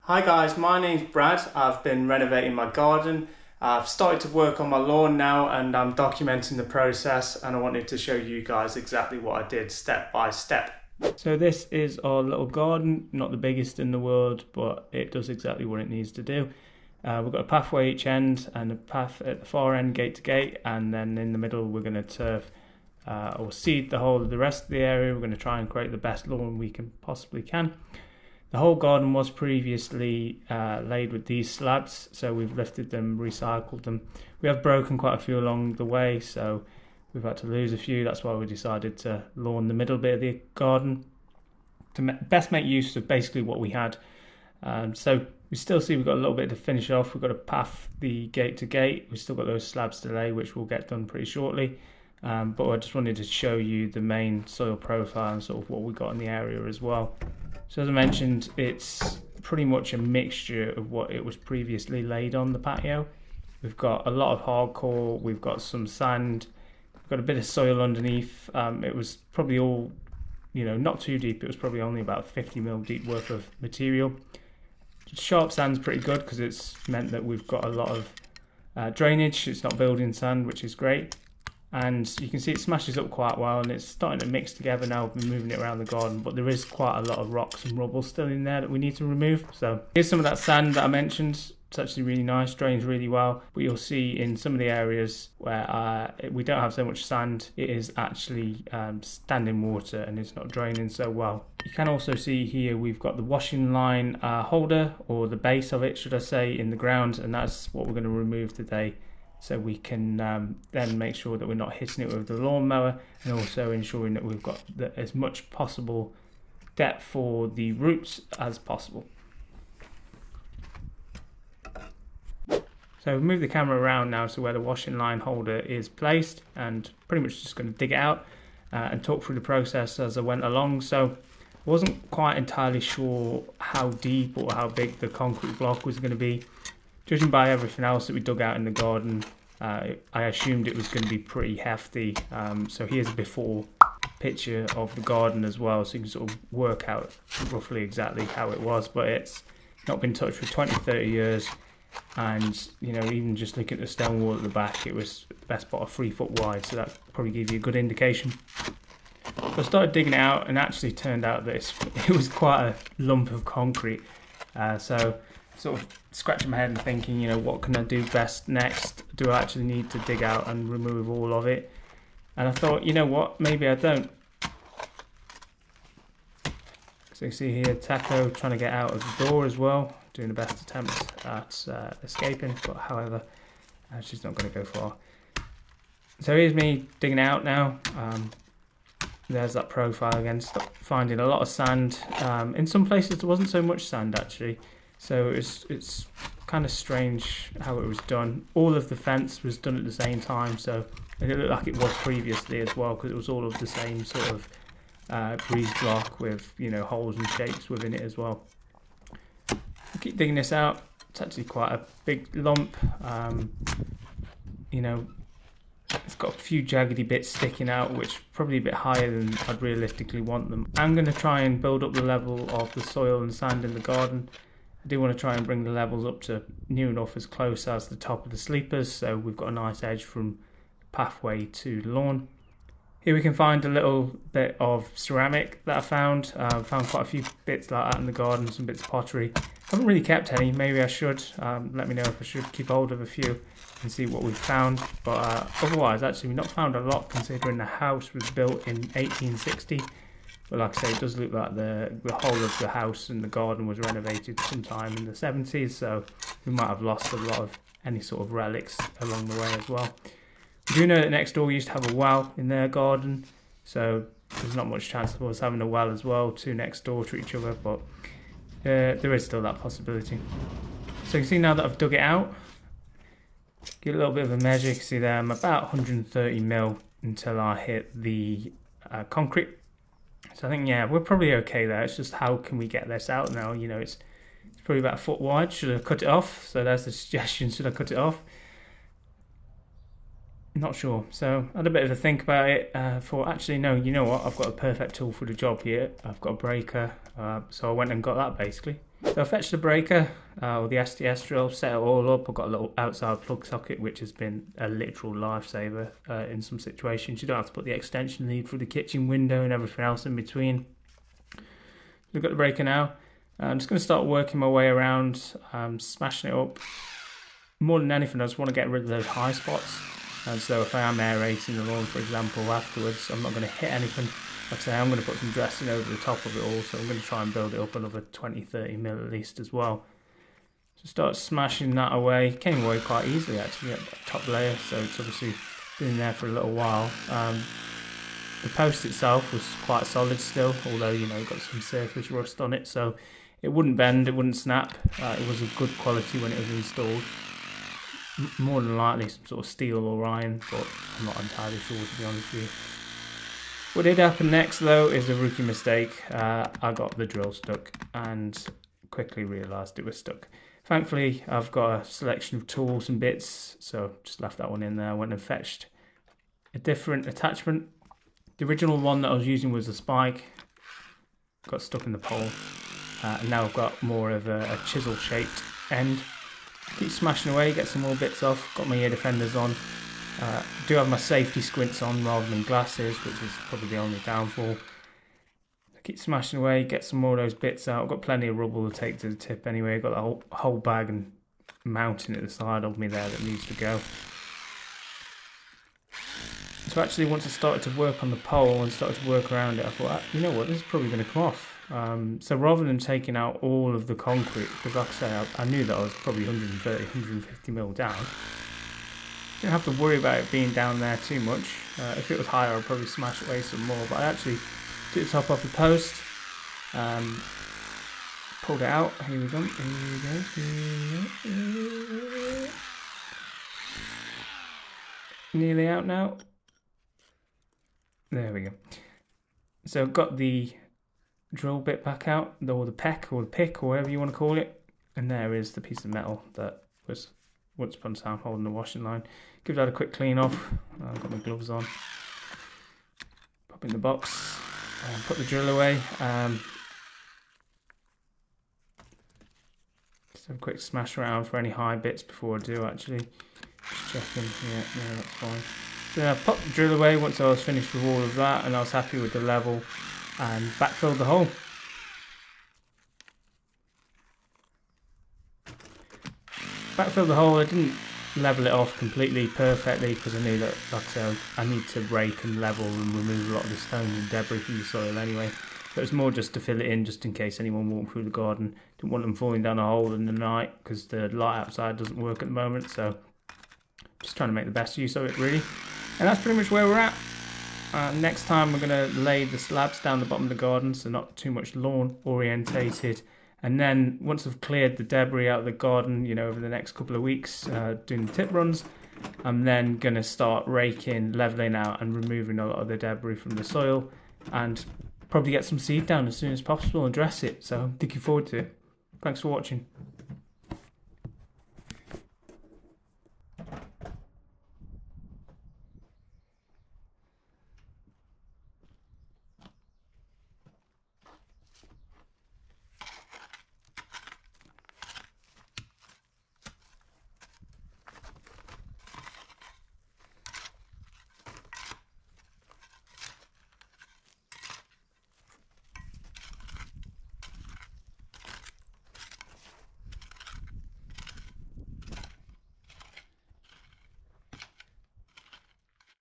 Hi guys, my name's Brad. I've been renovating my garden. I've started to work on my lawn now and I'm documenting the process, and I wanted to show you guys exactly what I did step by step. So this is our little garden, not the biggest in the world, but it does exactly what it needs to do. We've got a pathway each end and a path at the far end, gate to gate, and then in the middle we're going to turf or seed the whole of the rest of the area. We're going to try and create the best lawn we can possibly can. The whole garden was previously laid with these slabs, so we've lifted them, recycled them. We have broken quite a few along the way, so we've had to lose a few. That's why we decided to lawn the middle bit of the garden to best make use of basically what we had. So we still see we've got a little bit to finish off. We've got a path, the gate to gate. We've still got those slabs to lay, which will get done pretty shortly. But I just wanted to show you the main soil profile and sort of what we got in the area as well. So as I mentioned, it's pretty much a mixture of what it was previously laid on the patio. We've got a lot of hardcore, we've got some sand, we've got a bit of soil underneath. It was probably all, not too deep. It was probably only about 50 mil deep worth of material. Sharp sand's pretty good because it's meant that we've got a lot of drainage. It's not building sand, which is great. And you can see it smashes up quite well, and it's starting to mix together now. We've been moving it around the garden, but there is quite a lot of rocks and rubble still in there that we need to remove. So here's some of that sand that I mentioned. It's actually really nice, drains really well, but you'll see in some of the areas where we don't have so much sand, it is actually standing water and it's not draining so well. You can also see here we've got the washing line holder, or the base of it should I say, in the ground, and that's what we're going to remove today. So we can then make sure that we're not hitting it with the lawnmower, and also ensuring that we've got as much possible depth for the roots as possible. So we've moved the camera around now to where the washing line holder is placed, and pretty much just going to dig it out and talk through the process as I went along. So I wasn't quite entirely sure how deep or how big the concrete block was going to be. Judging by everything else that we dug out in the garden, I assumed it was going to be pretty hefty. So here's a before picture of the garden as well, so you can sort of work out roughly exactly how it was. But it's not been touched for 20-30 years, and even just looking at the stone wall at the back, it was the best part of 3 foot wide, so that probably gives you a good indication. So I started digging it out, and actually turned out that it was quite a lump of concrete. So sort of scratching my head and thinking, what can I do best next? Do I actually need to dig out and remove all of it? And I thought, you know what, maybe I don't. So you see here, Taco trying to get out of the door as well, doing the best attempts at escaping, but however, she's not going to go far. So here's me digging out now. There's that profile again. Stop finding a lot of sand. In some places there wasn't so much sand actually. So it's kind of strange how it was done. All of the fence was done at the same time, so it looked like it was previously as well, because it was all of the same sort of breeze block with holes and shapes within it as well. I'll keep digging this out. It's actually quite a big lump. It's got a few jaggedy bits sticking out, which are probably a bit higher than I'd realistically want them. I'm going to try and build up the level of the soil and sand in the garden. I do want to try and bring the levels up to near enough as close as the top of the sleepers, so we've got a nice edge from pathway to the lawn. Here we can find a little bit of ceramic that I found. I found quite a few bits like that in the garden, some bits of pottery. I haven't really kept any, maybe I should. Let me know if I should keep hold of a few and see what we've found. But otherwise, actually, we've not found a lot, considering the house was built in 1860. But like I say, it does look like the whole of the house and the garden was renovated sometime in the 70s, so we might have lost a lot of any sort of relics along the way as well. We do know that next door used to have a well in their garden, so there's not much chance of us having a well as well, two next door to each other, but there is still that possibility. So you can see now that I've dug it out, get a little bit of a measure. You can see there I'm about 130 mil until I hit the concrete. So I think, yeah, we're probably okay there. It's just how can we get this out now? It's probably about a foot wide. Should I cut it off? So there's the suggestion. Should I cut it off? Not sure. So I had a bit of a think about it. Thought, actually, no, you know what? I've got a perfect tool for the job here. I've got a breaker. So I went and got that basically. So I fetched the breaker, or the SDS drill, set it all up. I've got a little outside plug socket, which has been a literal lifesaver in some situations. You don't have to put the extension lead through the kitchen window and everything else in between. We've got the breaker now. I'm just going to start working my way around, smashing it up. More than anything, I just want to get rid of those high spots. And so if I am aerating the lawn, for example, afterwards, I'm not going to hit anything. Like I say, I'm going to put some dressing over the top of it all, so I'm going to try and build it up another 20-30 mil at least as well. So start smashing that away. Came away quite easily actually at the top layer, so it's obviously been there for a little while. The post itself was quite solid still, although got some surface rust on it, so it wouldn't bend, it wouldn't snap. It was of good quality when it was installed. More than likely some sort of steel or iron, but I'm not entirely sure, to be honest with you. What did happen next though is a rookie mistake. I got the drill stuck and quickly realised it was stuck. Thankfully I've got a selection of tools and bits, so just left that one in there. I went and fetched a different attachment. The original one that I was using was a spike, got stuck in the pole, and now I've got more of a chisel shaped end. Keep smashing away, get some more bits off, got my ear defenders on. Do have my safety squints on rather than glasses, which is probably the only downfall. Keep smashing away, get some more of those bits out. I've got plenty of rubble to take to the tip anyway. I've got the whole bag and mountain at the side of me there that needs to go. So actually once I started to work on the pole and started to work around it, I thought, you know what, this is probably going to come off. So rather than taking out all of the concrete, because like I say, I knew that I was probably 130, 150 mil down. Didn't have to worry about it being down there too much. If it was higher, I'd probably smash away some more. But I actually took the top off the post, pulled it out. Here we go. Nearly out now. There we go. So I've got the drill bit back out, or the peck, or the pick, or whatever you want to call it. And there is the piece of metal that was once upon a time holding the washing line. Give that a quick clean off. I've got my gloves on. Pop in the box. Put the drill away. Just have a quick smash around for any high bits before I do actually. Just checking. Yeah, that's fine. So I popped the drill away once I was finished with all of that, and I was happy with the level, and backfilled the hole. Backfilled the hole. I didn't level it off completely perfectly because I knew that, like I said, I need to rake and level and remove a lot of the stones and debris from the soil anyway. But it was more just to fill it in, just in case anyone walked through the garden. Didn't want them falling down a hole in the night because the light outside doesn't work at the moment, so just trying to make the best use of it really. And that's pretty much where we're at. Next time we're going to lay the slabs down the bottom of the garden, so not too much lawn orientated. And then once I've cleared the debris out of the garden, over the next couple of weeks, doing the tip runs, I'm then going to start raking, leveling out and removing a lot of the debris from the soil, and probably get some seed down as soon as possible and dress it. So I'm looking forward to it. Thanks for watching.